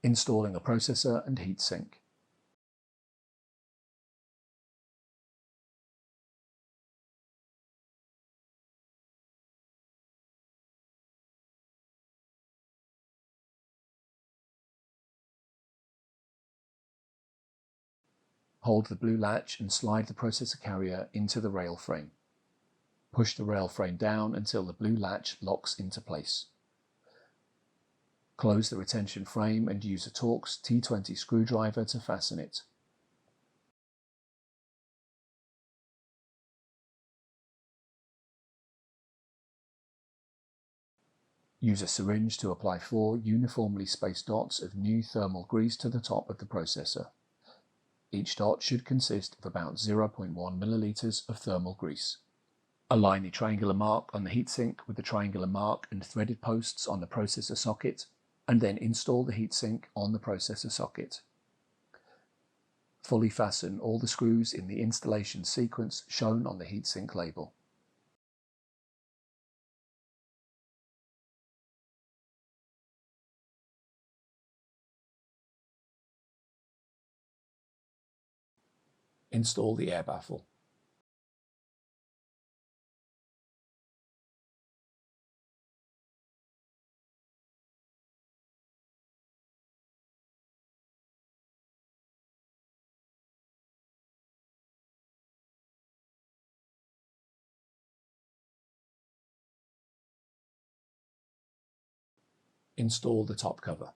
Installing a processor and heatsink. Hold the blue latch and slide the processor carrier into the rail frame. Push the rail frame down until the blue latch locks into place. Close the retention frame and use a Torx T20 screwdriver to fasten it. Use a syringe to apply 4 uniformly spaced dots of new thermal grease to the top of the processor. Each dot should consist of about 0.1 milliliters of thermal grease. Align the triangular mark on the heatsink with the triangular mark and threaded posts on the processor socket, and then install the heatsink on the processor socket. Fully fasten all the screws in the installation sequence shown on the heatsink label. Install the air baffle. Install the top cover.